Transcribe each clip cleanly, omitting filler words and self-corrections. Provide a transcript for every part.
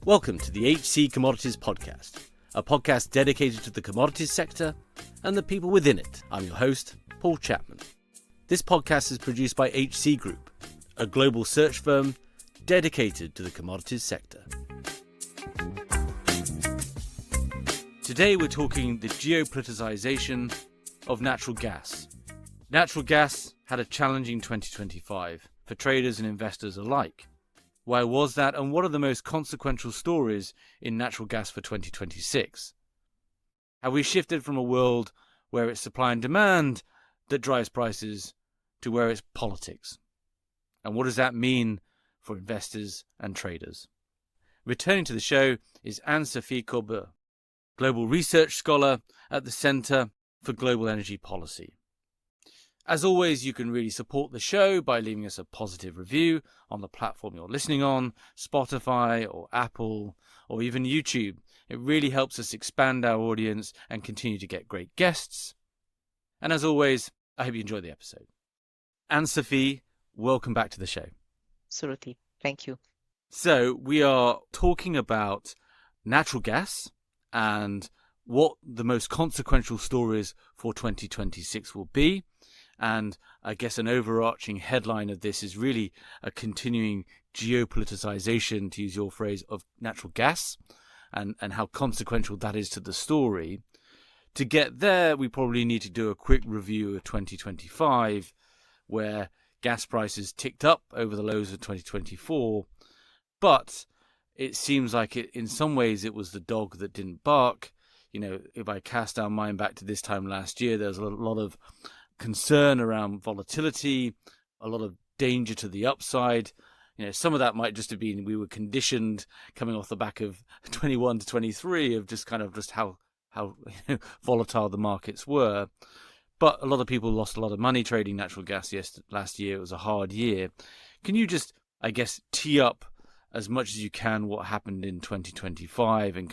Welcome to the HC Commodities Podcast, a podcast dedicated to the commodities sector and the people within it. I'm your host, Paul Chapman. This podcast is produced by HC Group, a global search firm dedicated to the commodities sector. Today we're talking the geo-politicization of natural gas. Natural gas had a challenging 2025 for traders and investors alike. Why was that, and what are the most consequential stories in natural gas for 2026? Have we shifted from a world where it's supply and demand that drives prices to where it's politics? And what does that mean for investors and traders? Returning to the show is Anne-Sophie Corbeau, Global Research Scholar at the Centre for Global Energy Policy. As always, you can really support the show by leaving us a positive review on the platform you're listening on, Spotify or Apple or even YouTube. It really helps us expand our audience and continue to get great guests. And as always, I hope you enjoy the episode. Anne-Sophie, welcome back to the show. Absolutely. Thank you. So we are talking about natural gas and what the most consequential stories for 2026 will be. And I guess an overarching headline of this is really a continuing geo-politicization, to use your phrase, of natural gas and how consequential that is to the story. To get there, we probably need to do a quick review of 2025, where gas prices ticked up over the lows of 2024. But it seems like in some ways it was the dog that didn't bark. You know, if I cast our mind back to this time last year, there was a lot of concern around volatility, a lot of danger to the upside. You know, some of that might just have been we were conditioned coming off the back of 21 to 23 of just how volatile the markets were. But a lot of people lost a lot of money trading natural gas last year. It was a hard year. Can you just, I guess, tee up as much as you can what happened in 2025 and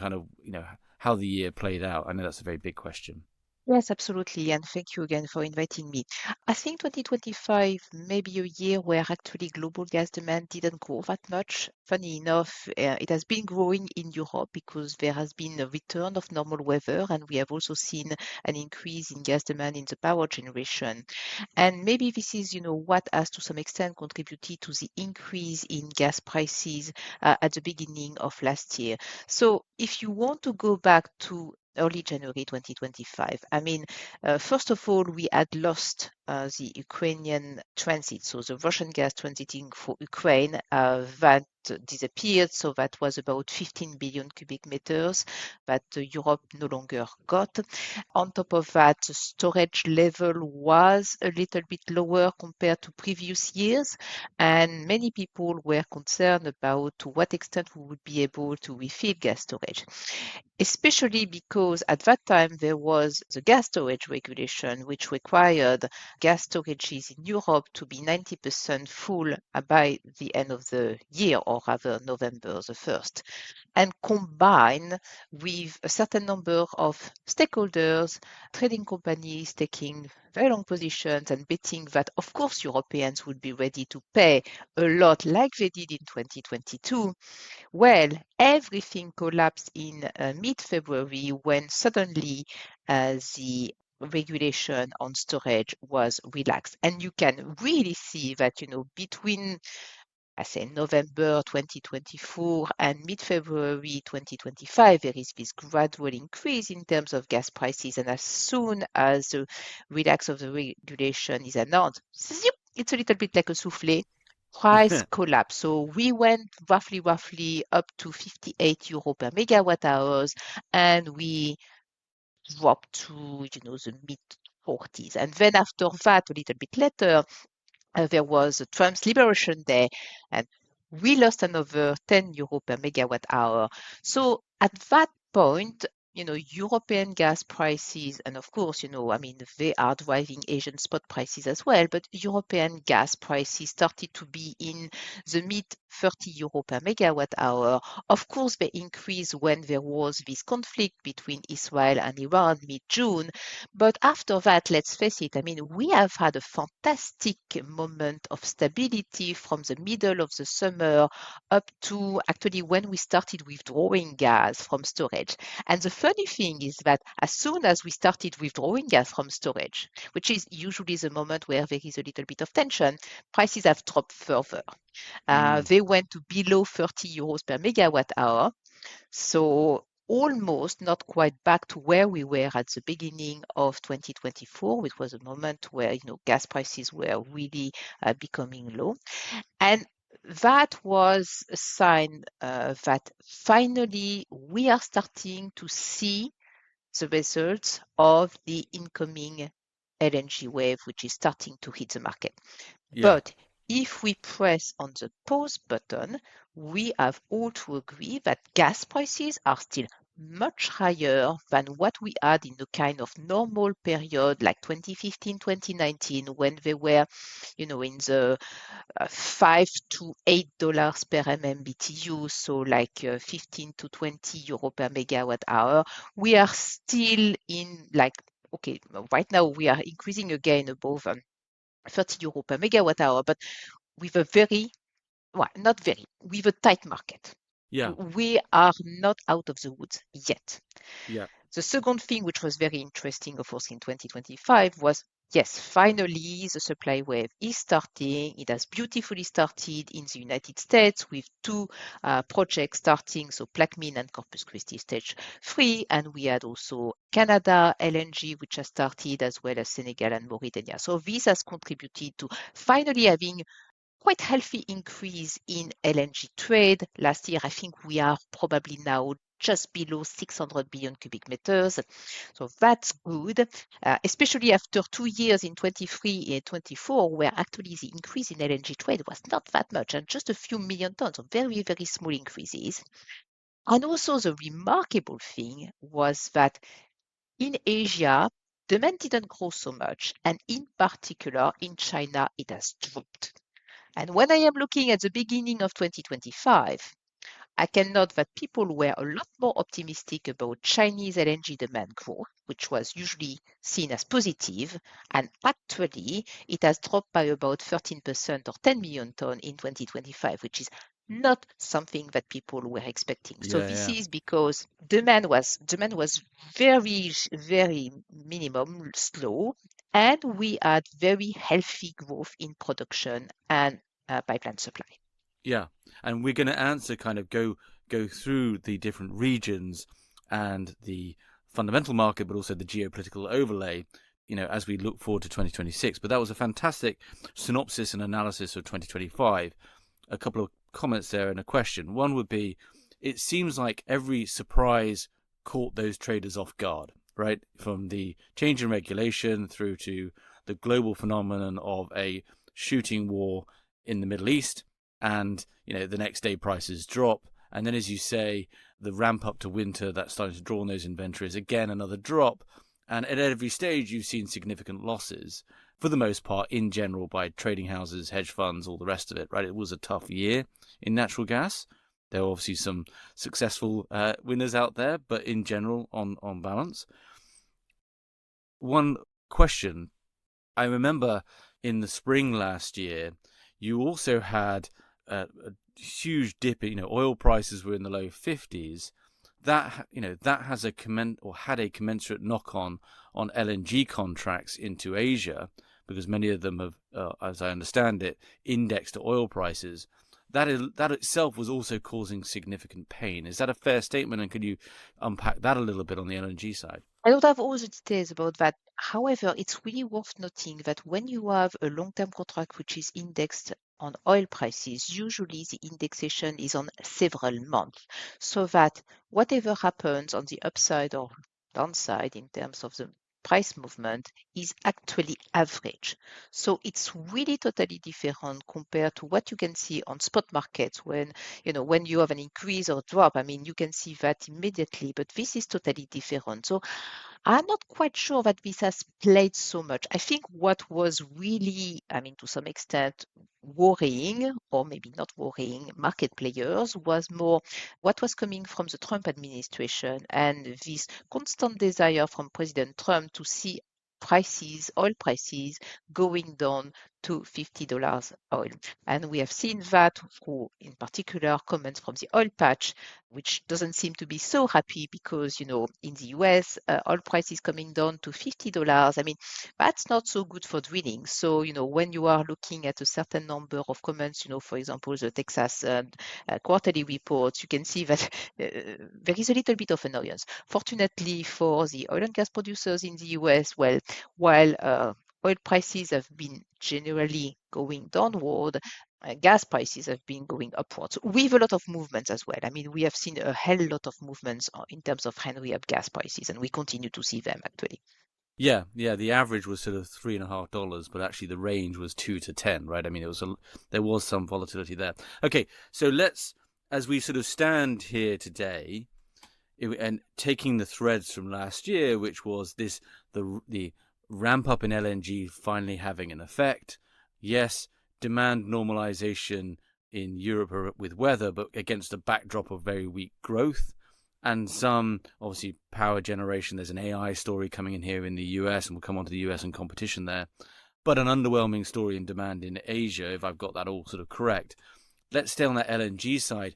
how the year played out? I know that's a very big question. Yes, absolutely. And thank you again for inviting me. I think 2025 may be a year where actually global gas demand didn't grow that much. Funny enough, it has been growing in Europe because there has been a return of normal weather, and we have also seen an increase in gas demand in the power generation. And maybe this is, what has to some extent contributed to the increase in gas prices at the beginning of last year. So if you want to go back to early January 2025. First of all, we had lost the Ukrainian transit, so the Russian gas transiting for Ukraine that disappeared. So that was about 15 billion cubic meters that Europe no longer got. On top of that, the storage level was a little bit lower compared to previous years, and many people were concerned about to what extent we would be able to refill gas storage, especially because at that time there was the gas storage regulation, which required gas storages in Europe to be 90% full by the end of the year, or rather November the 1st. And combined with a certain number of stakeholders, trading companies taking very long positions and betting that, of course, Europeans would be ready to pay a lot like they did in 2022, well, everything collapsed in mid-February when suddenly the regulation on storage was relaxed. And you can really see that, between November 2024 and mid-February 2025, there is this gradual increase in terms of gas prices. And as soon as the relax of the regulation is announced, it's a little bit like a souffle. Price collapse. So we went roughly up to 58 euro per megawatt hours, and we dropped to, the mid 40s. And then after that, a little bit later, there was Trump's Liberation Day, and we lost another 10 euro per megawatt hour. So at that point, European gas prices, and of course, I mean, they are driving Asian spot prices as well, but European gas prices started to be in the mid 30 euro per megawatt hour. Of course, they increased when there was this conflict between Israel and Iran mid-June. But after that, let's face it, I mean, we have had a fantastic moment of stability from the middle of the summer up to actually when we started withdrawing gas from storage. And the funny thing is that as soon as we started withdrawing gas from storage, which is usually the moment where there is a little bit of tension, prices have dropped further. Mm. They went to below 30 euros per megawatt hour. So almost not quite back to where we were at the beginning of 2024, which was a moment where gas prices were really becoming low. And that was a sign that finally we are starting to see the results of the incoming LNG wave, which is starting to hit the market. Yeah. But if we press on the pause button, we have all to agree that gas prices are still much higher than what we had in the kind of normal period like 2015, 2019, when they were, in the $5 to $8 per MMBTU, so like 15 to 20 euro per megawatt hour. We are still in like, okay, right now we are increasing again above 30 euro per megawatt hour, but with a well, not very, with a tight market. Yeah. We are not out of the woods yet. Yeah. The second thing, which was very interesting, of course, in 2025 was, yes, finally the supply wave is starting. It has beautifully started in the United States with two projects starting, so Plaquemine and Corpus Christi stage 3, and we had also Canada LNG, which has started, as well as Senegal and Mauritania. So this has contributed to finally having quite healthy increase in LNG trade. Last year, I think we are probably now just below 600 billion cubic meters. So that's good, especially after 2 years in 23 and 24, where actually the increase in LNG trade was not that much and just a few million tons, so very, very small increases. And also the remarkable thing was that in Asia, demand didn't grow so much, and in particular in China, it has dropped. And when I am looking at the beginning of 2025, I can note that people were a lot more optimistic about Chinese LNG demand growth, which was usually seen as positive, and actually it has dropped by about 13% or 10 million tons in 2025, which is not something that people were expecting. So Yeah. this Yeah. is because demand was very, very minimum, slow, and we had very healthy growth in production and pipeline supply. Yeah. And we're going to answer kind of go through the different regions and the fundamental market, but also the geopolitical overlay, as we look forward to 2026. But that was a fantastic synopsis and analysis of 2025. A couple of comments there and a question. One would be, it seems like every surprise caught those traders off guard, right? From the change in regulation through to the global phenomenon of a shooting war in the Middle East, and the next day prices drop, and then, as you say, the ramp up to winter, that's starting to draw on those inventories, again another drop, and at every stage you've seen significant losses, for the most part, in general, by trading houses, hedge funds, all the rest of it, right? It was a tough year in natural gas. There are obviously some successful winners out there, but in general, on balance. One question, I remember in the spring last year, you also had a huge dip. Oil prices were in the low 50s. That has had a commensurate knock on LNG contracts into Asia, because many of them have, as I understand it, indexed to oil prices. That itself was also causing significant pain. Is that a fair statement? And could you unpack that a little bit on the LNG side? I don't have all the details about that. However, it's really worth noting that when you have a long-term contract which is indexed on oil prices, usually the indexation is on several months, so that whatever happens on the upside or downside in terms of the price movement is actually average. So it's really totally different compared to what you can see on spot markets when you have an increase or drop. I mean, you can see that immediately, but this is totally different. So I'm not quite sure that this has played so much. I think what was really, I mean, to some extent, worrying, or maybe not worrying, market players was more what was coming from the Trump administration and this constant desire from President Trump to see oil prices going down to $50 oil. And we have seen that through, in particular, comments from the oil patch, which doesn't seem to be so happy because, in the US, oil price is coming down to $50. I mean, that's not so good for drilling. So, when you are looking at a certain number of comments, for example, the Texas quarterly reports, you can see that there is a little bit of annoyance. Fortunately for the oil and gas producers in the US, well, while oil prices have been generally going downward, gas prices have been going upwards with a lot of movements as well. I mean, we have seen a hell lot of movements in terms of Henry Hub gas prices, and we continue to see them actually. Yeah. The average was sort of $3.50, but actually the range was 2 to 10, right? I mean, there was some volatility there. Okay, so as we sort of stand here today, and taking the threads from last year, which was the ramp up in LNG finally having an effect. Yes, demand normalization in Europe with weather, but against a backdrop of very weak growth. And some, obviously, power generation. There's an AI story coming in here in the US, and we'll come on to the US and competition there. But an underwhelming story in demand in Asia, if I've got that all sort of correct. Let's stay on that LNG side.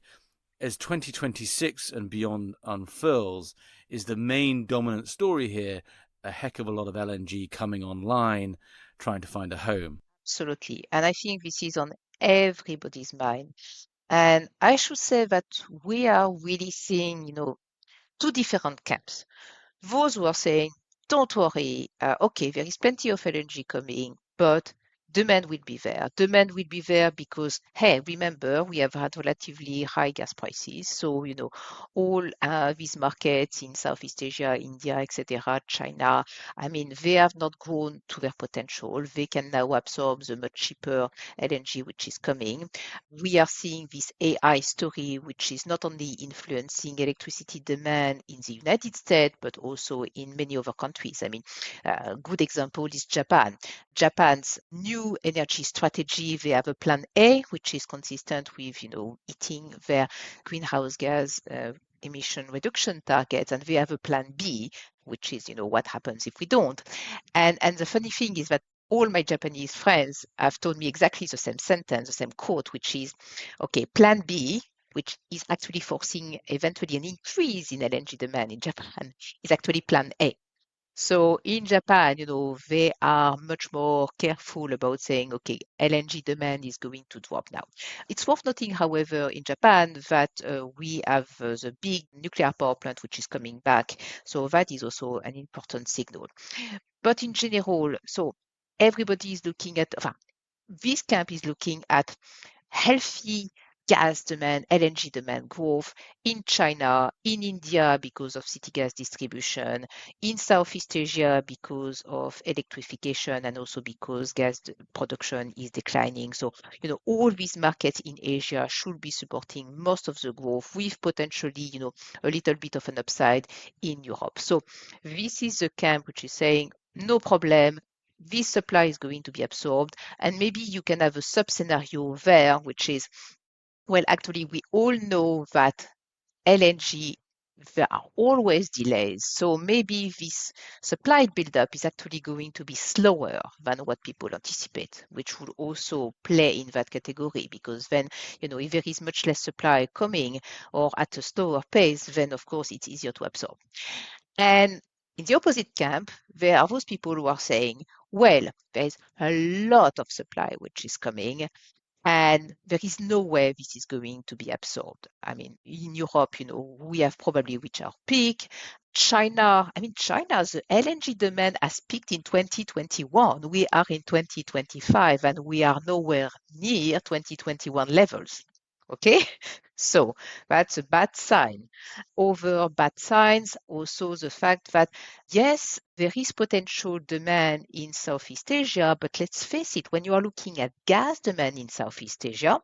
As 2026 and beyond unfurls, is the main dominant story here a heck of a lot of LNG coming online, trying to find a home. Absolutely. And I think this is on everybody's mind. And I should say that we are really seeing, two different camps. Those who are saying, don't worry, okay, there is plenty of LNG coming, but demand will be there. Demand will be there because, hey, remember, we have had relatively high gas prices. So, all these markets in Southeast Asia, India, etc., China, I mean, they have not grown to their potential. They can now absorb the much cheaper LNG which is coming. We are seeing this AI story, which is not only influencing electricity demand in the United States, but also in many other countries. I mean, a good example is Japan. Japan's new energy strategy, they have a plan A, which is consistent with, eating their greenhouse gas emission reduction targets, and they have a plan B, which is, what happens if we don't. And the funny thing is that all my Japanese friends have told me exactly the same sentence, the same quote, which is, okay, plan B, which is actually forcing eventually an increase in LNG demand in Japan, is actually plan A. So in Japan, they are much more careful about saying, okay, LNG demand is going to drop now. It's worth noting, however, in Japan that we have the big nuclear power plant which is coming back. So that is also an important signal. But in general, so everybody is looking at, this camp is looking at healthy gas demand, LNG demand growth in China, in India because of city gas distribution, in Southeast Asia because of electrification and also because gas production is declining. So, all these markets in Asia should be supporting most of the growth with potentially, a little bit of an upside in Europe. So this is the camp which is saying, no problem, this supply is going to be absorbed. And maybe you can have a sub-scenario there, which is, well, actually, we all know that LNG, there are always delays. So maybe this supply buildup is actually going to be slower than what people anticipate, which would also play in that category because then, if there is much less supply coming or at a slower pace, then of course it's easier to absorb. And in the opposite camp, there are those people who are saying, well, there's a lot of supply which is coming, and there is no way this is going to be absorbed. I mean, in Europe, we have probably reached our peak. China's LNG demand has peaked in 2021. We are in 2025 and we are nowhere near 2021 levels. Okay, so that's a bad sign. Over bad signs, also the fact that yes, there is potential demand in Southeast Asia, but let's face it, when you are looking at gas demand in Southeast Asia,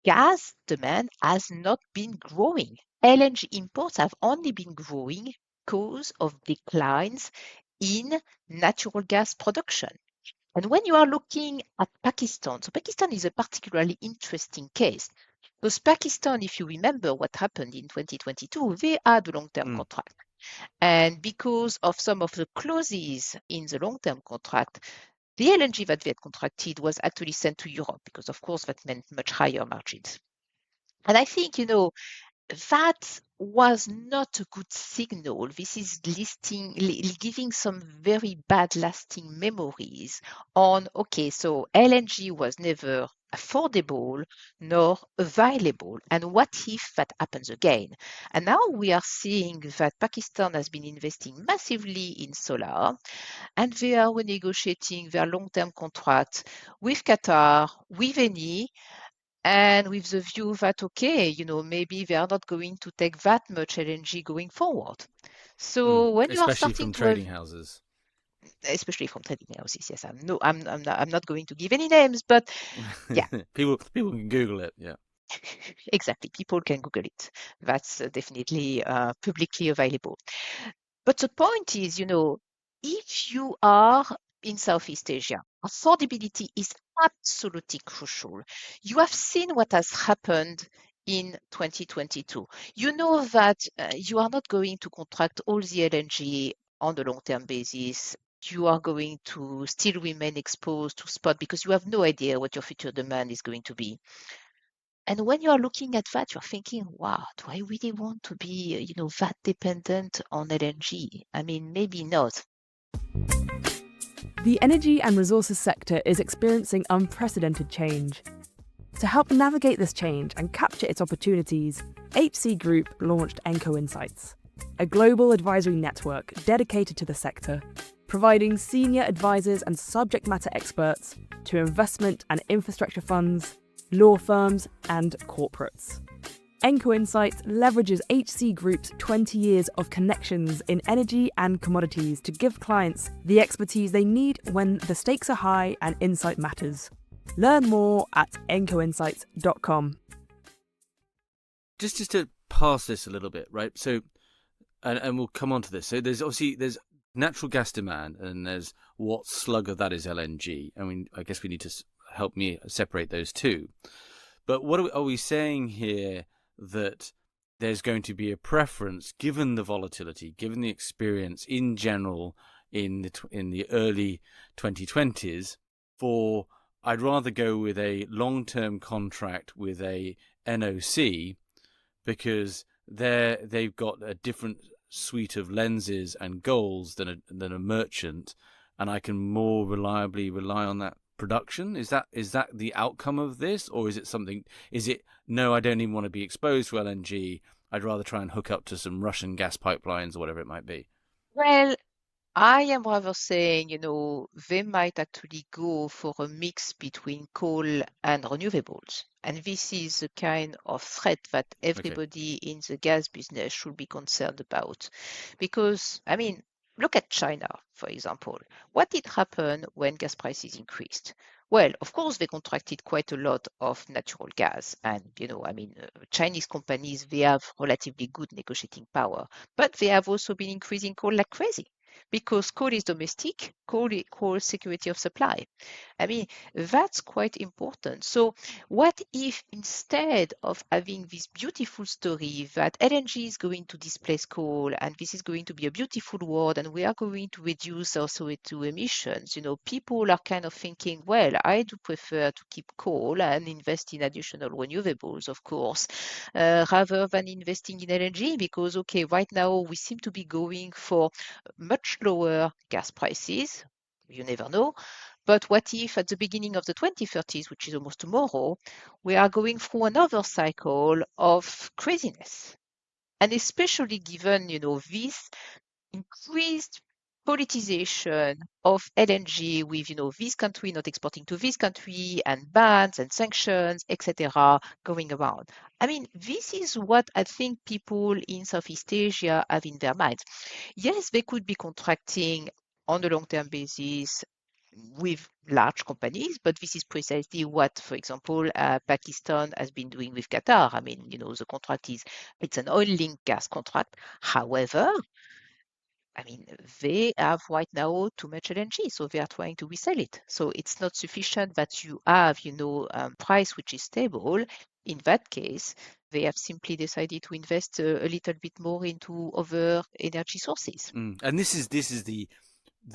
gas demand has not been growing. LNG imports have only been growing because of declines in natural gas production. And when you are looking at Pakistan, so Pakistan is a particularly interesting case because Pakistan, if you remember what happened in 2022, they had a long-term Mm. contract. And because of some of the clauses in the long-term contract, the LNG that they had contracted was actually sent to Europe because, of course, that meant much higher margins. And I think, that was not a good signal. This is giving some very bad lasting memories on, okay, so LNG was never affordable nor available. And what if that happens again? And now we are seeing that Pakistan has been investing massively in solar and they are renegotiating their long-term contracts with Qatar, with Eni, and with the view that, okay, maybe they are not going to take that much LNG going forward. Mm. So when you are Especially starting from to have, trading houses. especially from trading houses, yes, I'm not going to give any names, but yeah, People can Google it. Yeah. exactly. People can Google it. That's definitely publicly available. But the point is, if you are in Southeast Asia, affordability is absolutely crucial. You have seen what has happened in 2022. You know that you are not going to contract all the LNG on a long-term basis. You are going to still remain exposed to spot because you have no idea what your future demand is going to be. And when you are looking at that, you're thinking, wow, do I really want to be, that dependent on LNG? I mean, maybe not. The energy and resources sector is experiencing unprecedented change. To help navigate this change and capture its opportunities, HC Group launched Enco Insights, a global advisory network dedicated to the sector, providing senior advisors and subject matter experts to investment and infrastructure funds, law firms, and corporates. Enco Insights leverages HC Group's 20 years of connections in energy and commodities to give clients the expertise they need when the stakes are high and insight matters. Learn more at encoinsights.com. Just to pass this a little bit, right? So, and we'll come on to this. So there's natural gas demand, and there's what slug of that is LNG. I mean, I guess we need to help me separate those two. But what are we saying here? That there's going to be a preference, given the volatility, given the experience in general in the early 2020s, for I'd rather go with a long-term contract with a NOC because they've got a different suite of lenses and goals than a merchant, and I can more reliably rely on that production. Is that the outcome of this, or is it something? Is it no? I don't even want to be exposed to LNG. I'd rather try and hook up to some Russian gas pipelines or whatever it might be. Well, I am rather saying, they might actually go for a mix between coal and renewables. And this is the kind of threat that Okay. everybody in the gas business should be concerned about. Because, I mean, look at China, for example. What did happen when gas prices increased? Well, of course, they contracted quite a lot of natural gas. And, Chinese companies, they have relatively good negotiating power, but they have also been increasing coal like crazy because coal is domestic, coal security of supply. I mean, that's quite important. So, what if instead of having this beautiful story that LNG is going to displace coal and this is going to be a beautiful world and we are going to reduce our CO2 emissions, people are kind of thinking, well, I do prefer to keep coal and invest in additional renewables, of course, rather than investing in LNG because, okay, right now we seem to be going for much lower gas prices. You never know. But what if at the beginning of the 2030s, which is almost tomorrow, we are going through another cycle of craziness? And especially given, this increased politicization of LNG with, this country not exporting to this country and bans and sanctions, etc., going around. I mean, this is what I think people in Southeast Asia have in their minds. Yes, they could be contracting on a long-term basis with large companies, but this is precisely what, for example, Pakistan has been doing with Qatar. I mean, the contract it's an oil-linked gas contract. However, I mean, they have right now too much LNG, so they are trying to resell it. So it's not sufficient that you have, price which is stable. In that case, they have simply decided to invest a little bit more into other energy sources. And this is the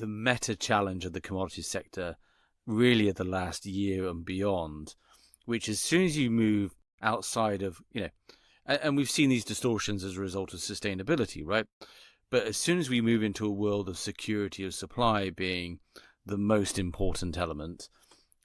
meta challenge of the commodities sector, really, of the last year and beyond, which as soon as you move outside of, and we've seen these distortions as a result of sustainability, right? But as soon as we move into a world of security of supply being the most important element,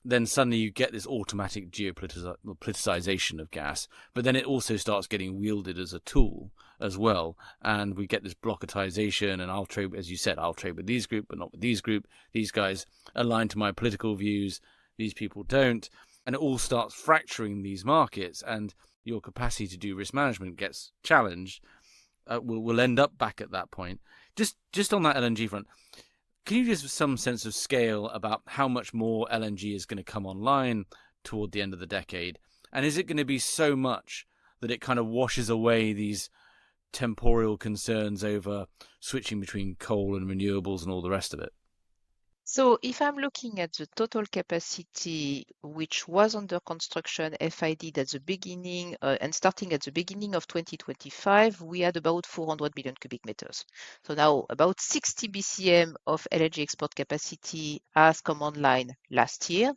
then suddenly you get this automatic geopoliticization of gas, but then it also starts getting wielded as a tool as well, and we get this blocketization, and I'll trade, as you said, I'll trade with these group, but not with these group. These guys align to my political views, these people don't, and it all starts fracturing these markets, and your capacity to do risk management gets challenged. We'll end up back at that point. Just on that LNG front, can you give some sense of scale about how much more LNG is going to come online toward the end of the decade? And is it going to be so much that it kind of washes away these temporal concerns over switching between coal and renewables and all the rest of it? So if I'm looking at the total capacity which was under construction FID at the beginning and starting at the beginning of 2025, we had about 400 billion cubic meters. So now about 60 BCM of LNG export capacity has come online last year.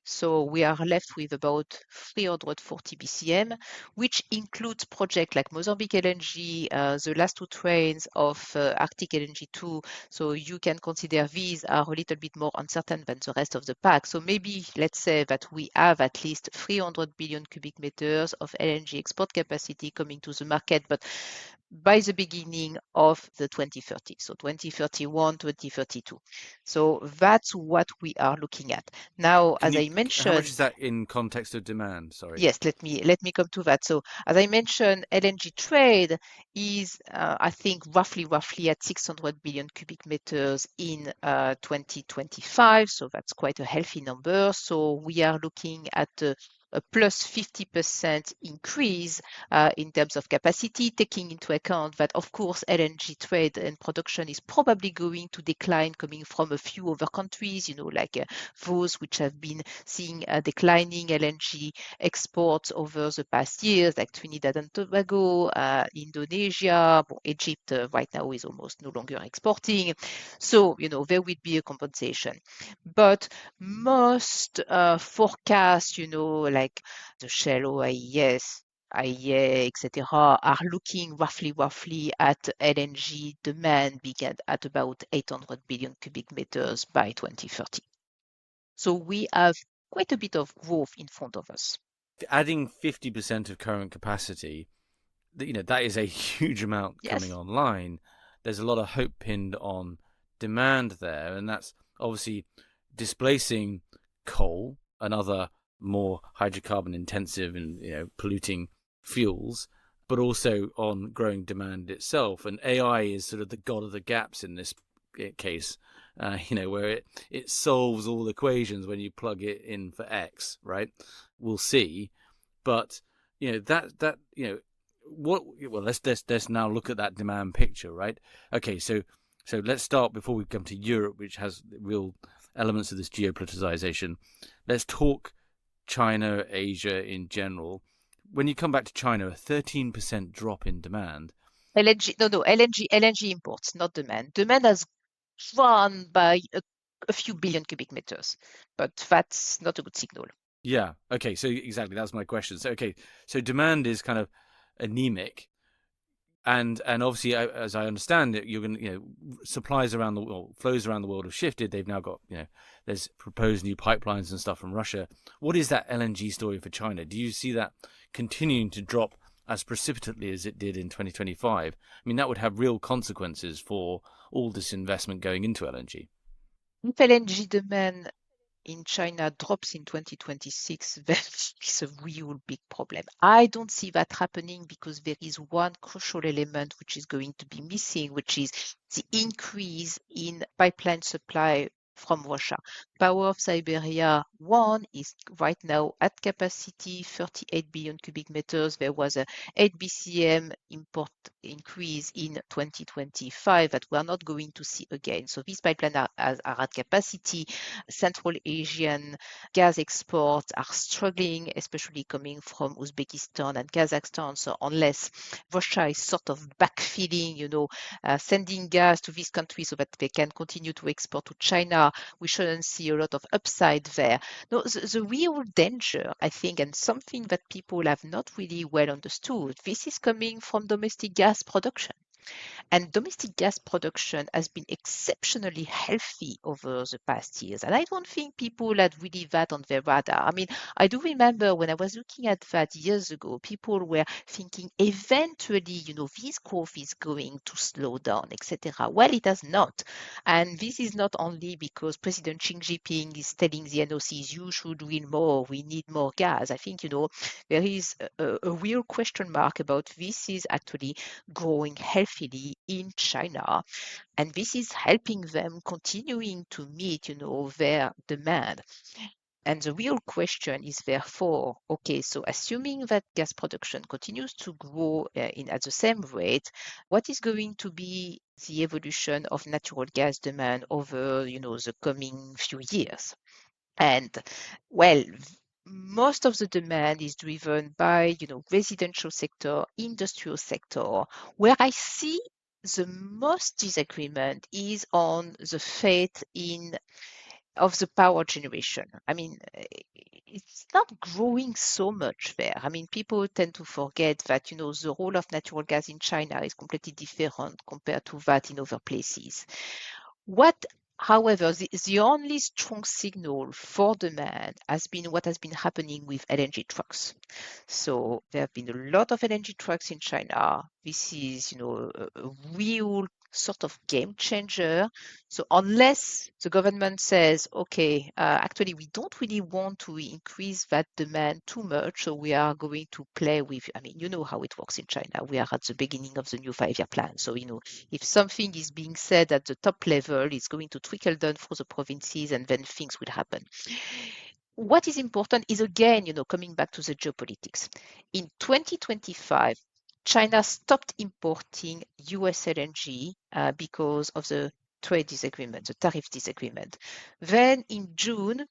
So we are left with about 340 BCM, which includes projects like Mozambique LNG, the last two trains of Arctic LNG 2. So you can consider these are a little bit more uncertain than the rest of the pack. So maybe let's say that we have at least 300 billion cubic meters of LNG export capacity coming to the market, but by the beginning of the 2030s, so 2031, 2032. So that's what we are looking at. Now, as I mentioned, how much is that in context of demand? Sorry. Yes, let me come to that. So, as I mentioned, LNG trade is, I think, roughly at 600 billion cubic meters in 2025. So that's quite a healthy number. So we are looking at a plus 50% increase in terms of capacity, taking into account that, of course, LNG trade and production is probably going to decline coming from a few other countries, like those which have been seeing declining LNG exports over the past years, like Trinidad and Tobago, Indonesia, Egypt right now is almost no longer exporting. So, there will be a compensation. But most forecasts, like the Shell OIS, IEA, etc., are looking roughly at LNG demand being at about 800 billion cubic meters by 2030. So we have quite a bit of growth in front of us. Adding 50% of current capacity, that is a huge amount coming online. There's a lot of hope pinned on demand there, and that's obviously displacing coal and other more hydrocarbon intensive and polluting fuels, but also on growing demand itself. And AI is sort of the god of the gaps in this case, where it solves all equations when you plug it in for X, right? We'll see, but let's now look at that demand picture, right? Okay, so let's start before we come to Europe, which has real elements of this geopoliticization. Let's talk China, Asia in general. When you come back to China, a 13% drop in demand. LNG imports, not demand. Demand has grown by a few billion cubic meters, but that's not a good signal. Yeah. Okay. So exactly, that's my question. So demand is kind of anemic, and obviously, as I understand it, you're going to supplies around the world, flows around the world have shifted. They've now got there's proposed new pipelines and stuff from Russia. What is that LNG story for China? Do you see that continuing to drop as precipitately as it did in 2025, I mean, that would have real consequences for all this investment going into LNG. If LNG demand in China drops in 2026, then it's a real big problem. I don't see that happening because there is one crucial element which is going to be missing, which is the increase in pipeline supply from Russia. Power of Siberia 1 is right now at capacity 38 billion cubic meters. There was a 8 BCM import increase in 2025 that we are not going to see again. So these pipelines are at capacity. Central Asian gas exports are struggling, especially coming from Uzbekistan and Kazakhstan. So unless Russia is sort of backfilling, sending gas to these countries so that they can continue to export to China, we shouldn't see a lot of upside there. No, the real danger, I think, and something that people have not really well understood, this is coming from domestic gas production. And domestic gas production has been exceptionally healthy over the past years. And I don't think people had really that on their radar. I mean, I do remember when I was looking at that years ago, people were thinking eventually, this growth is going to slow down, etc. Well, it has not. And this is not only because President Xi Jinping is telling the NOCs, you should win more, we need more gas. I think, there is a real question mark about this is actually growing healthily in China. And this is helping them continuing to meet, their demand. And the real question is therefore, okay, so assuming that gas production continues to grow at the same rate, what is going to be the evolution of natural gas demand over, the coming few years? And well, most of the demand is driven by, residential sector, industrial sector. Where I see the most disagreement is on the fate of the power generation. I mean, it's not growing so much there. I mean, people tend to forget that, the role of natural gas in China is completely different compared to that in other places. However, the only strong signal for demand has been what has been happening with LNG trucks. So there have been a lot of LNG trucks in China. This is, a real sort of game changer. So unless the government says, okay, actually we don't really want to increase that demand too much, so we are going to play with, I mean, you know how it works in China. We are at the beginning of the new 5-year plan. So, if something is being said at the top level, it's going to trickle down through the provinces and then things will happen. What is important is, again, coming back to the geopolitics. In 2025, China stopped importing US LNG because of the trade disagreement, the tariff disagreement. Then in June,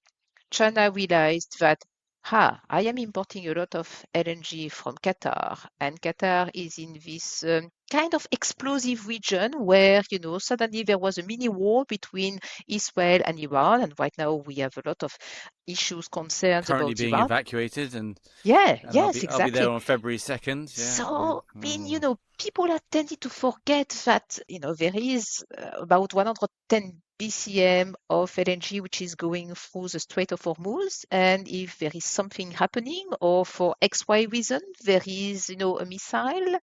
China realized that, I am importing a lot of LNG from Qatar, and Qatar is in this kind of explosive region where, suddenly there was a mini war between Israel and Iran, and right now we have a lot of issues, concerns Currently about being Iran. evacuated, and yes, I'll be there exactly. on February 2nd. So, I mean, people are tending to forget that, there is about 110 BCM of LNG which is going through the Strait of Hormuz. And if there is something happening, or for XY reason, there is, a missile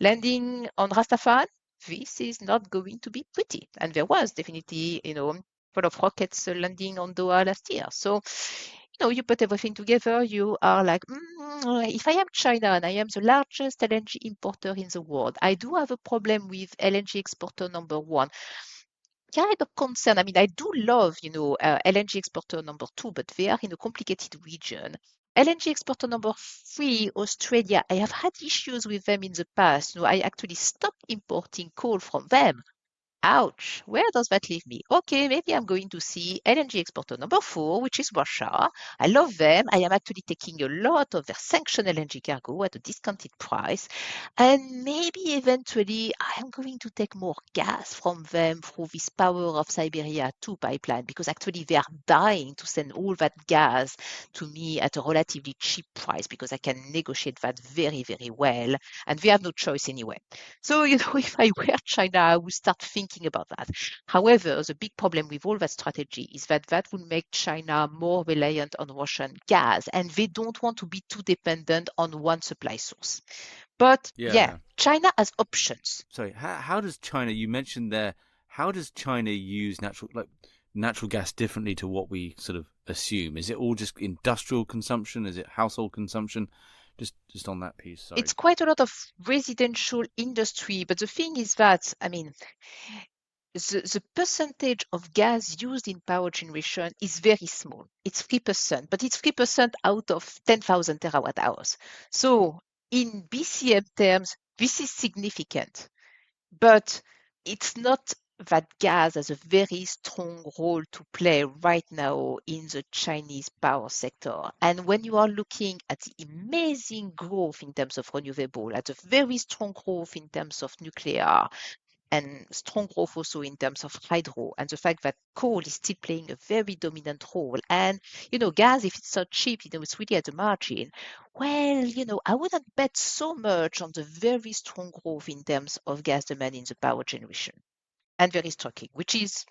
landing on Rastafan, this is not going to be pretty. And there was definitely, a lot of rockets landing on Doha last year. So, you put everything together, you are like, if I am China and I am the largest LNG importer in the world, I do have a problem with LNG exporter number one. Kind of concern. I mean, I do love, LNG exporter number two, but they are in a complicated region. LNG exporter number three, Australia, I have had issues with them in the past. I actually stopped importing coal from them. Ouch, where does that leave me? Okay, maybe I'm going to see LNG exporter number 4, which is Russia. I love them. I am actually taking a lot of their sanctioned LNG cargo at a discounted price. And maybe eventually I am going to take more gas from them through this Power of Siberia 2 pipeline, because actually they are dying to send all that gas to me at a relatively cheap price, because I can negotiate that very, very well. And they have no choice anyway. So, if I were China, I would start thinking thinking about that. However, the big problem with all that strategy is that that will make China more reliant on Russian gas, and they don't want to be too dependent on one supply source. But yeah, China has options. Sorry, how does China, you mentioned there, how does China use natural gas differently to what we sort of assume? Is it all just industrial consumption? Is it household consumption? Just on that piece, sorry. It's quite a lot of residential industry, but the thing is that, I mean, the percentage of gas used in power generation is very small. It's 3%, but it's 3% out of 10,000 terawatt hours. So in BCM terms, this is significant, but it's not that gas has a very strong role to play right now in the Chinese power sector. And when you are looking at the amazing growth in terms of renewable, at the very strong growth in terms of nuclear, and strong growth also in terms of hydro, and the fact that coal is still playing a very dominant role. And, gas, if it's not cheap, it's really at the margin. Well, I wouldn't bet so much on the very strong growth in terms of gas demand in the power generation. And very striking, which is,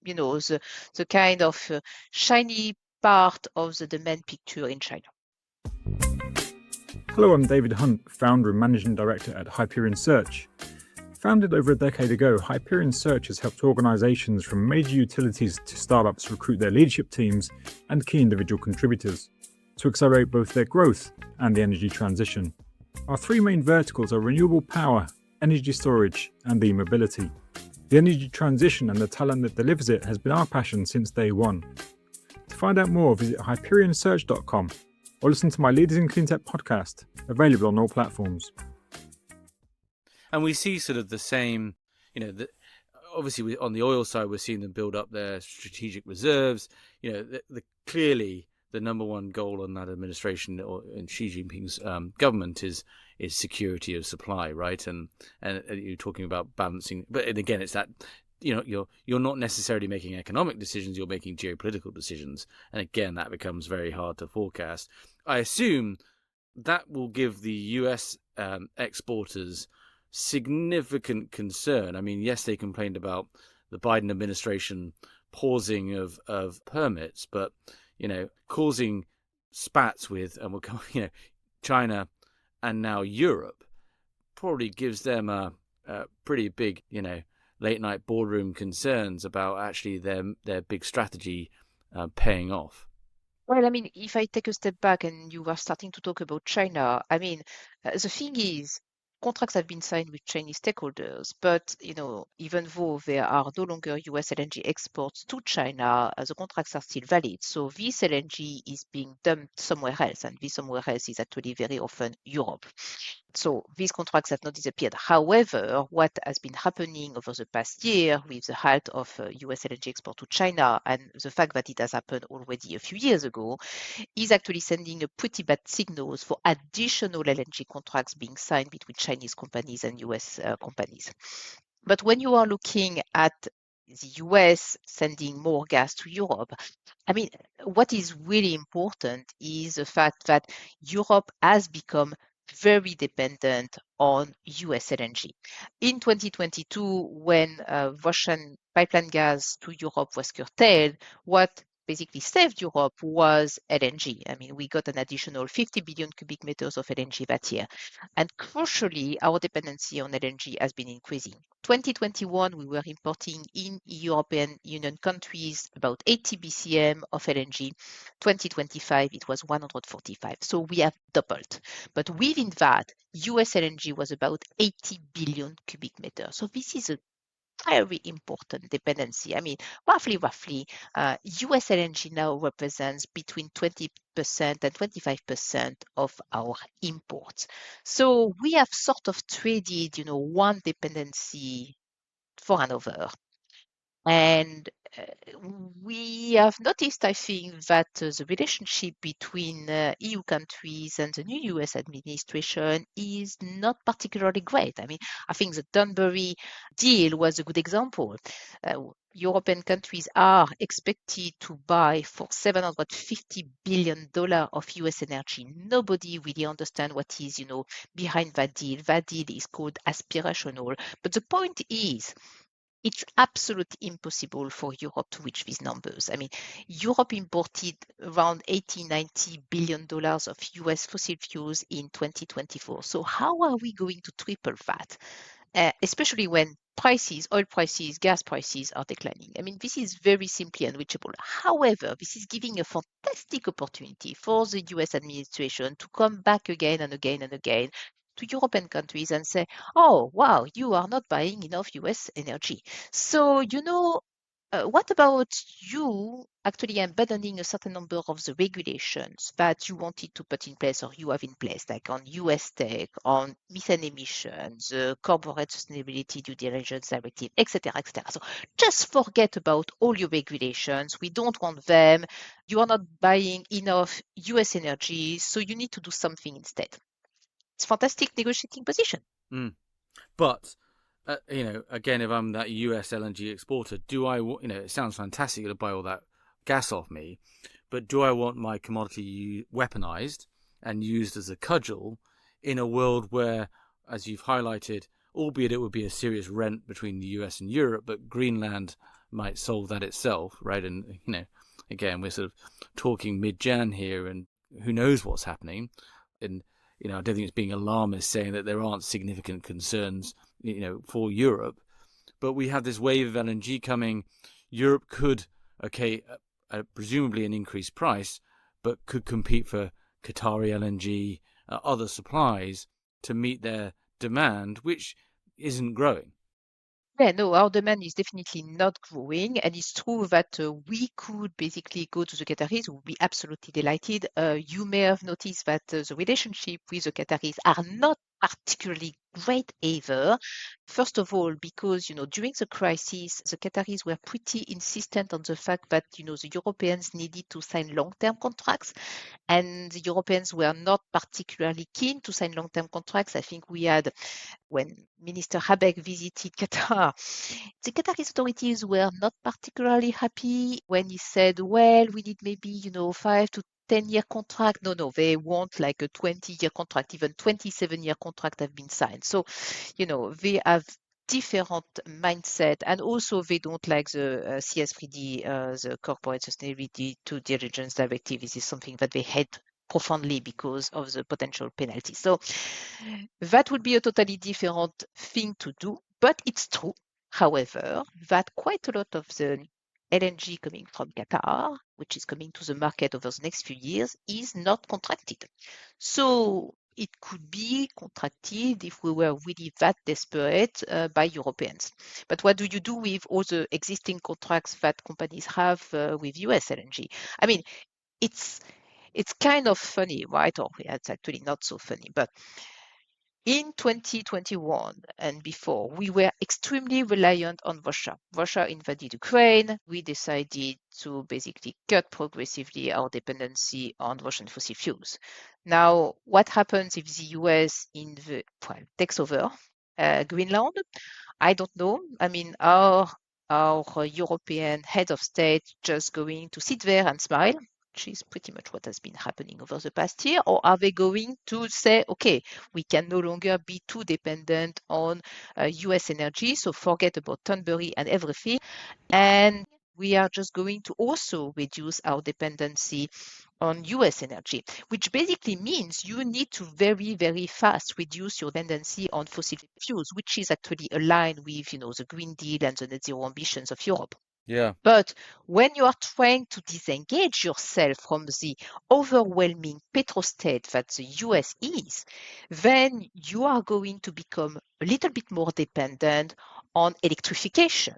the kind of shiny part of the demand picture in China. Hello, I'm David Hunt, founder and managing director at Hyperion Search. Founded over a decade ago, Hyperion Search has helped organisations from major utilities to startups recruit their leadership teams and key individual contributors to accelerate both their growth and the energy transition. Our three main verticals are renewable power, energy storage, and e-mobility. The energy transition and the talent that delivers it has been our passion since day one. To find out more, visit hyperionsearch.com or listen to my Leaders in Cleantech podcast, available on all platforms. And we see sort of the same, obviously on the oil side, we're seeing them build up their strategic reserves. Clearly the number one goal on that administration or in Xi Jinping's government is security of supply, right? And you're talking about balancing, but again, it's that, you're not necessarily making economic decisions, you're making geopolitical decisions. And again, that becomes very hard to forecast. I assume that will give the US exporters significant concern. I mean, yes, they complained about the Biden administration pausing of permits, but causing spats with China and now Europe probably gives them a pretty big late night boardroom concerns about actually their big strategy paying off. Well, I mean, if I take a step back and you are starting to talk about China, I mean, the thing is, contracts have been signed with Chinese stakeholders, but even though there are no longer US LNG exports to China, the contracts are still valid. So this LNG is being dumped somewhere else, and this somewhere else is actually very often Europe. So these contracts have not disappeared. However, what has been happening over the past year with the halt of US LNG export to China and the fact that it has happened already a few years ago is actually sending a pretty bad signals for additional LNG contracts being signed between Chinese companies and US companies. But when you are looking at the US sending more gas to Europe, I mean, what is really important is the fact that Europe has become very dependent on US LNG. In 2022, when Russian pipeline gas to Europe was curtailed, what basically saved Europe was LNG. I mean, we got an additional 50 billion cubic meters of LNG that year. And crucially, our dependency on LNG has been increasing. 2021, we were importing in European Union countries about 80 BCM of LNG. 2025, it was 145. So we have doubled. But within that, US LNG was about 80 billion cubic meters. So this is a very important dependency. I mean, roughly, US LNG now represents between 20% and 25% of our imports. So we have sort of traded, one dependency for another. And we have noticed, I think, that the relationship between EU countries and the new US administration is not particularly great. I mean, I think the Dunbury deal was a good example. European countries are expected to buy for $750 billion of US energy. Nobody really understands what is, behind that deal. That deal is called aspirational. But the point is, it's absolutely impossible for Europe to reach these numbers. I mean, Europe imported around $80-90 billion of US fossil fuels in 2024. So how are we going to triple that? Especially when prices, oil prices, gas prices are declining. I mean, this is very simply unreachable. However, this is giving a fantastic opportunity for the US administration to come back again and again and again to European countries and say, oh, wow, you are not buying enough US energy. So, what about you actually abandoning a certain number of the regulations that you wanted to put in place or you have in place, like on US tech, on methane emissions, corporate sustainability due diligence directive, etc., etc. So just forget about all your regulations. We don't want them. You are not buying enough US energy, so you need to do something instead. It's a fantastic negotiating position. But again, if I'm that US LNG exporter, do I, it sounds fantastic to buy all that gas off me, but do I want my commodity weaponized and used as a cudgel in a world where, as you've highlighted, albeit it would be a serious rent between the US and Europe, but Greenland might solve that itself, right? And, again, we're sort of talking mid-Jan here, and who knows what's happening. And, I don't think it's being alarmist saying that there aren't significant concerns, for Europe. But we have this wave of LNG coming. Europe could, presumably an increased price, but could compete for Qatari LNG, other supplies to meet their demand, which isn't growing. Yeah, no, our demand is definitely not growing, and it's true that we could basically go to the Qataris. We'll be absolutely delighted. You may have noticed that the relationship with the Qataris are not particularly great either. First of all, because during the crisis, the Qataris were pretty insistent on the fact that the Europeans needed to sign long-term contracts, and the Europeans were not particularly keen to sign long-term contracts. I think we had, when Minister Habeck visited Qatar, the Qatari authorities were not particularly happy when he said, well, we need maybe, 5 to 10-year contract. No, they want like a 20-year contract, even 27-year contract have been signed. So, they have different mindset, and also they don't like the CS3D, the Corporate Sustainability Due Diligence Directive. This is something that they hate profoundly because of the potential penalty. So that would be a totally different thing to do, but it's true, however, that quite a lot of the LNG coming from Qatar, which is coming to the market over the next few years, is not contracted. So it could be contracted if we were really that desperate by Europeans. But what do you do with all the existing contracts that companies have with US LNG? I mean, it's kind of funny, right? Or it's actually not so funny, but in 2021 and before, we were extremely reliant on Russia. Russia invaded Ukraine. We decided to basically cut progressively our dependency on Russian fossil fuels. Now, what happens if the US takes over Greenland? I don't know. I mean, our European head of state just going to sit there and smile, which is pretty much what has been happening over the past year? Or are they going to say, okay, we can no longer be too dependent on US energy, so forget about Thunberg and everything, and we are just going to also reduce our dependency on US energy, which basically means you need to very, very fast reduce your dependency on fossil fuels, which is actually aligned with, the Green Deal and the net zero ambitions of Europe. Yeah. But when you are trying to disengage yourself from the overwhelming petrostate that the US is, then you are going to become a little bit more dependent on electrification.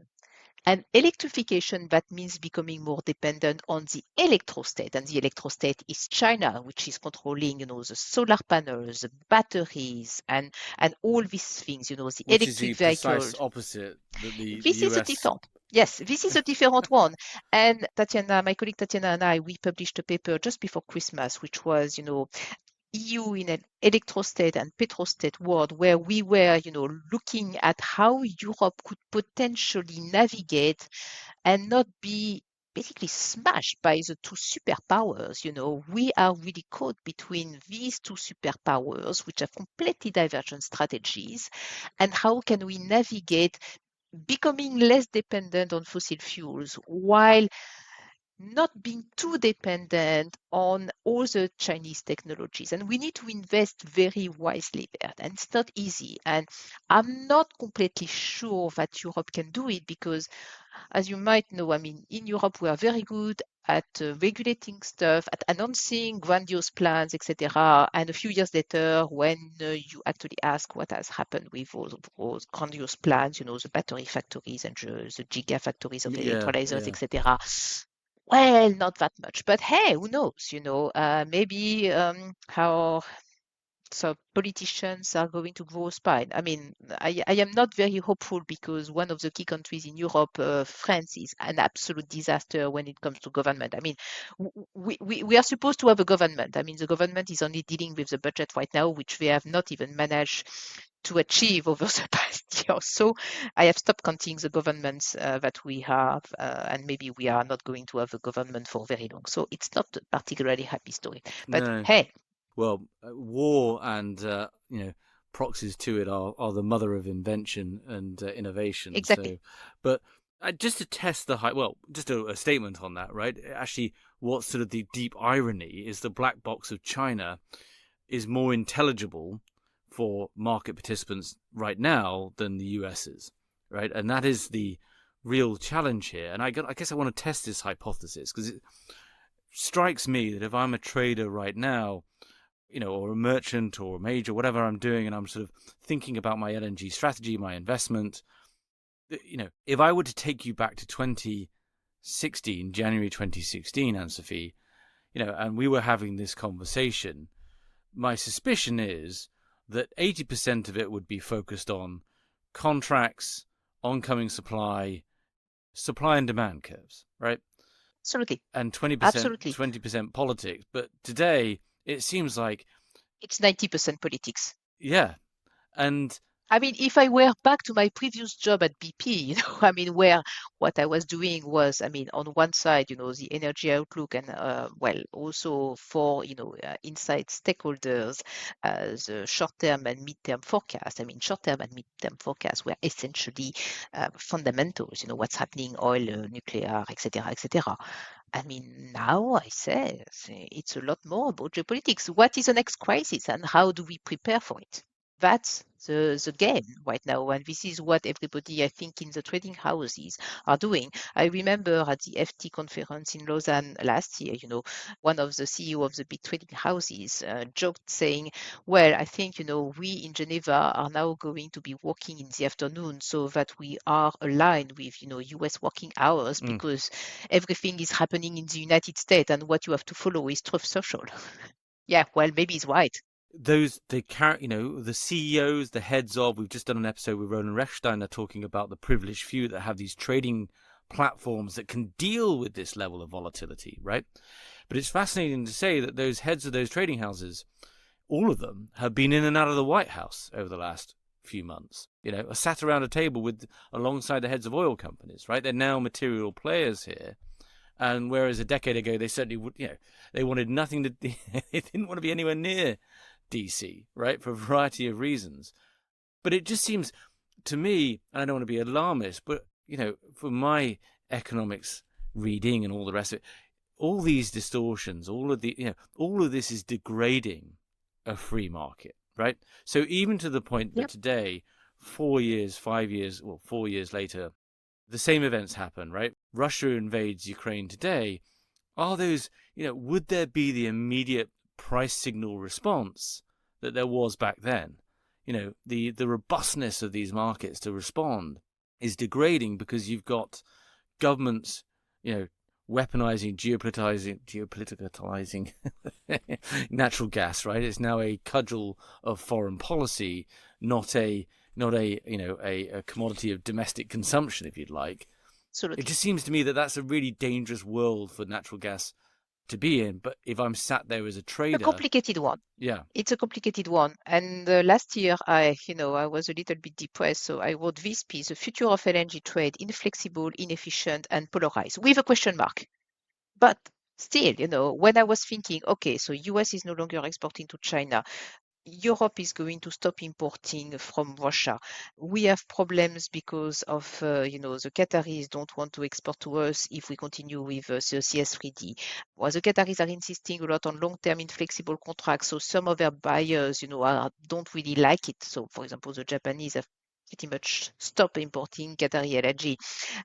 And electrification, that means becoming more dependent on the electrostate. And the electrostate is China, which is controlling, the solar panels, the batteries, and all these things, the Which electric is the vehicles. precise opposite that the This is a US... different. Yes, this is a different one. And Tatiana, my colleague Tatiana and I, we published a paper just before Christmas, which was, EU in an electrostate and petrostate world, where we were, looking at how Europe could potentially navigate and not be basically smashed by the two superpowers. We are really caught between these two superpowers, which have completely divergent strategies. And how can we navigate becoming less dependent on fossil fuels while not being too dependent on all the Chinese technologies. And we need to invest very wisely there. And it's not easy. And I'm not completely sure that Europe can do it because, as you might know, I mean, in Europe, we are very good at regulating stuff, at announcing grandiose plans, etc. And a few years later, when you actually ask what has happened with all those grandiose plans, the battery factories and the gigafactories of Yeah, electrolyzers, yeah. etc. Well, not that much, but hey, who knows? Maybe how so politicians are going to grow spine. I mean, I am not very hopeful because one of the key countries in Europe, France, is an absolute disaster when it comes to government. I mean, we are supposed to have a government. I mean, the government is only dealing with the budget right now, which they have not even managed to achieve over the past year. So I have stopped counting the governments that we have, and maybe we are not going to have a government for very long. So it's not a particularly happy story. But No. hey, Well, war and proxies to it are the mother of invention and innovation. exactly. So, but just to test the just a statement on that, right? Actually, what's sort of the deep irony is the black box of China is more intelligible for market participants right now than the US is, right? And that is the real challenge here. And I guess I want to test this hypothesis because it strikes me that if I'm a trader right now, or a merchant or a major, whatever I'm doing, and I'm sort of thinking about my LNG strategy, my investment, if I were to take you back to 2016, January 2016, Anne-Sophie, and we were having this conversation, my suspicion is that 80% of it would be focused on contracts, oncoming supply and demand curves, right? Absolutely. And 20%, Absolutely. 20% politics. But today, it seems like it's 90% politics. Yeah. And I mean, if I were back to my previous job at BP, I mean, where what I was doing was, I mean, on one side, the energy outlook and, also for, inside stakeholders, the short-term and mid-term forecast. I mean, short-term and mid-term forecasts were essentially fundamentals, what's happening, oil, nuclear, etc., etc. I mean, now I say it's a lot more about geopolitics. What is the next crisis and how do we prepare for it? That's the game right now. And this is what everybody, I think, in the trading houses are doing. I remember at the FT conference in Lausanne last year, one of the CEO of the big trading houses joked saying, well, I think, we in Geneva are now going to be working in the afternoon so that we are aligned with, US working hours because everything is happening in the United States and what you have to follow is Truth Social. Yeah, well, maybe he's right. The CEOs, the heads of, we've just done an episode with Roland Rechsteiner talking about the privileged few that have these trading platforms that can deal with this level of volatility, right? But it's fascinating to say that those heads of those trading houses, all of them have been in and out of the White House over the last few months, sat around a table alongside the heads of oil companies, right? They're now material players here. And whereas a decade ago, they certainly would, they wanted nothing to, they didn't want to be anywhere near DC, right, for a variety of reasons. But it just seems to me, and I don't want to be alarmist, but, for my economics reading and all the rest of it, all these distortions, all of this is degrading a free market, right? So even to the point that today, 4 years, 5 years, 4 years later, the same events happen, right? Russia invades Ukraine today. Are those, would there be the immediate price signal response that there was back then? The robustness of these markets to respond is degrading because you've got governments, weaponizing, geopoliticizing natural gas, right? It's now a cudgel of foreign policy, not a commodity of domestic consumption, if you'd like. Absolutely. It just seems to me that that's a really dangerous world for natural gas to be in. But if I'm sat there as a trader, a complicated one. Yeah, it's a complicated one. And last year, I was a little bit depressed, so I wrote this piece: "The future of LNG trade: inflexible, inefficient, and polarized," with a question mark. But still, when I was thinking, okay, so US is no longer exporting to China. Europe is going to stop importing from Russia. We have problems because of, the Qataris don't want to export to us if we continue with the CS3D. Well, the Qataris are insisting a lot on long-term inflexible contracts, so some of their buyers, don't really like it. So, for example, the Japanese have pretty much stopped importing Qatari LNG.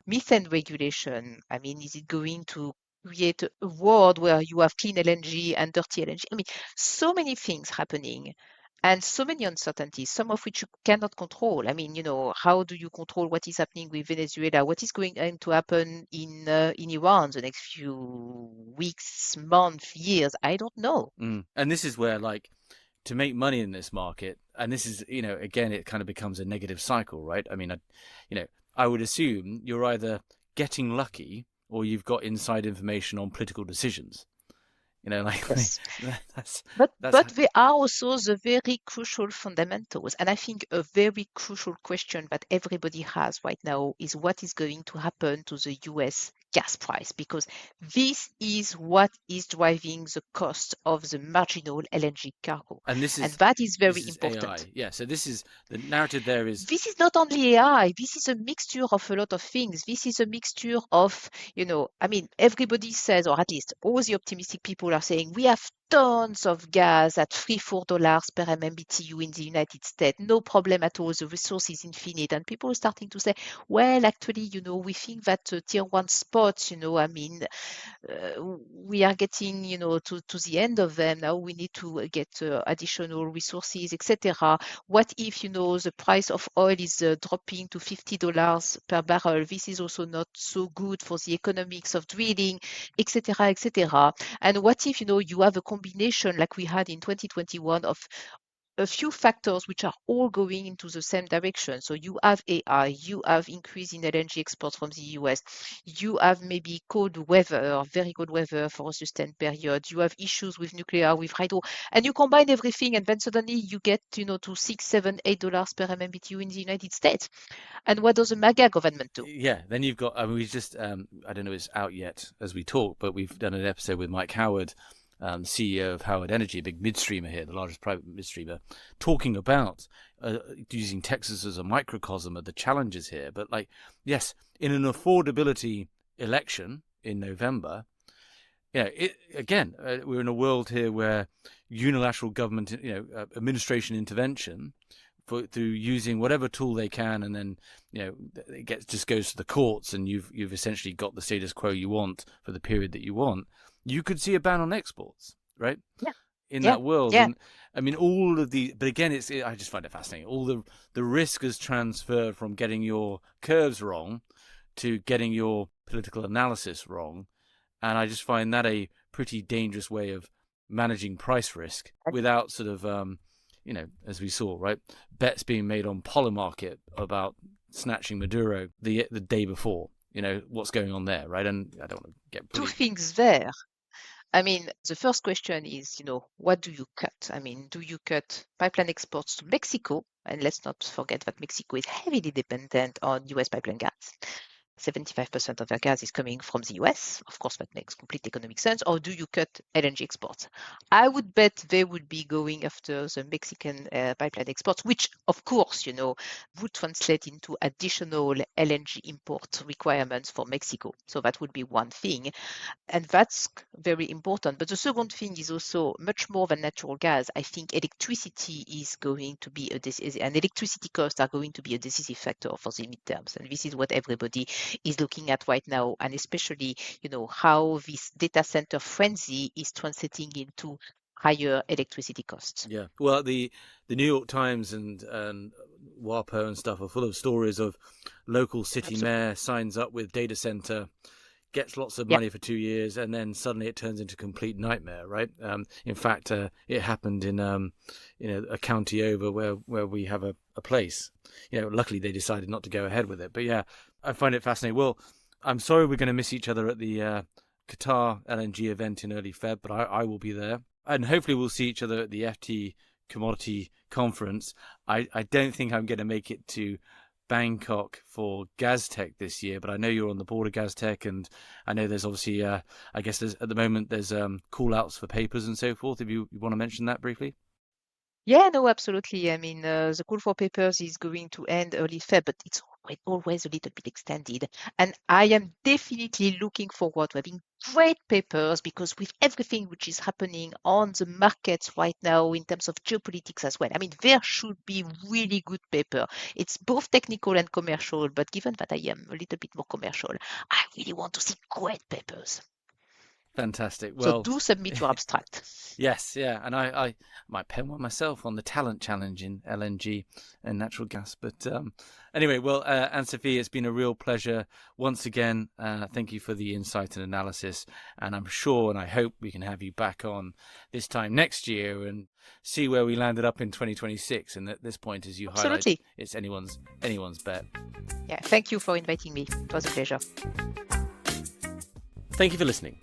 Methane regulation, I mean, is it going to create a world where you have clean LNG and dirty LNG? I mean, so many things happening and so many uncertainties, some of which you cannot control. I mean, how do you control what is happening with Venezuela? What is going to happen in Iran the next few weeks, months, years? I don't know. And this is where, like, to make money in this market, and this is, again, it kind of becomes a negative cycle, right? I mean, I would assume you're either getting lucky or you've got inside information on political decisions. Yes. that's But that's there are also the very crucial fundamentals. And I think a very crucial question that everybody has right now is what is going to happen to the US gas price? Because this is what is driving the cost of the marginal LNG cargo. and And that is very this is important. AI. Yeah, so this is the narrative. There is This is not only AI, this is a mixture of a lot of things. This is a mixture of, I mean, everybody says, or at least all the optimistic people are saying, we have tons of gas at $3-4 per MMBTU in the United States. No problem at all. The resource is infinite. And people are starting to say, well, actually, we think that tier one spots, I mean, we are getting, to the end of them. Now we need to get additional resources, etc. What if, the price of oil is dropping to $50 per barrel? This is also not so good for the economics of drilling, etc., etc. And what if, you have a combination like we had in 2021 of a few factors which are all going into the same direction. So you have AI, you have increase in LNG exports from the US, you have maybe cold weather, very cold weather for a sustained period, you have issues with nuclear, with hydro, and you combine everything, and then suddenly you get, to $6, $7, $8 per MMBTU in the United States. And what does the MAGA government do? Yeah, then you've got. I mean, we just. I don't know if it's out yet as we talk, but we've done an episode with Mike Howard, CEO of Howard Energy, a big midstreamer here, the largest private midstreamer, talking about using Texas as a microcosm of the challenges here. But yes, in an affordability election in November, again, we're in a world here where unilateral government, administration intervention through using whatever tool they can, and then it just goes to the courts, and you've essentially got the status quo you want for the period that you want. You could see a ban on exports, right? Yeah. In that world, Yeah. and I mean all of the. But again, I just find it fascinating. All the risk is transferred from getting your curves wrong to getting your political analysis wrong, and I just find that a pretty dangerous way of managing price risk without sort of as we saw, right, bets being made on Polymarket about snatching Maduro the day before. What's going on there, right? And I don't want to get Two things there. I mean, the first question is, what do you cut? I mean, do you cut pipeline exports to Mexico? And let's not forget that Mexico is heavily dependent on US pipeline gas. 75% of their gas is coming from the US. Of course, that makes complete economic sense. Or do you cut LNG exports? I would bet they would be going after the Mexican pipeline exports, which, of course, would translate into additional LNG import requirements for Mexico. So that would be one thing. And that's very important. But the second thing is also much more than natural gas. I think electricity is going to be and electricity costs are going to be a decisive factor for the midterms. And this is what everybody is looking at right now. And especially, how this data center frenzy is translating into higher electricity costs. Yeah. Well, the New York Times and WAPO and stuff are full of stories of local city mayor signs up with data center, gets lots of money for 2 years, and then suddenly it turns into a complete nightmare, right? In fact, it happened in a county over where we have a place. Luckily they decided not to go ahead with it. But yeah, I find it fascinating. Well, I'm sorry we're going to miss each other at the Qatar LNG event in early Feb, but I will be there. And hopefully we'll see each other at the FT Commodity Conference. I don't think I'm going to make it to Bangkok for GazTech this year, but I know you're on the board of GazTech, and I know there's obviously, I guess at the moment there's call outs for papers and so forth. If you want to mention that briefly. Yeah, no, absolutely. I mean, the call for papers is going to end early Feb, but it's always a little bit extended. And I am definitely looking forward to having great papers because with everything which is happening on the markets right now in terms of geopolitics as well, I mean, there should be really good paper. It's both technical and commercial, but given that I am a little bit more commercial, I really want to see great papers. Fantastic. So Well, do submit your abstract. yes, yeah, and I might pen one myself on the talent challenge in LNG and natural gas. But anyway, well, Anne-Sophie, it's been a real pleasure once again. Thank you for the insight and analysis, and I'm sure and I hope we can have you back on this time next year and see where we landed up in 2026. And at this point, as you Absolutely. highlight, it's anyone's bet. Yeah, thank you for inviting me. It was a pleasure. Thank you for listening.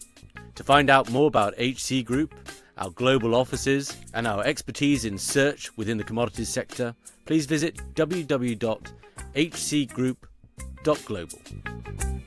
To find out more about HC Group, our global offices, and our expertise in search within the commodities sector, please visit www.hcgroup.global.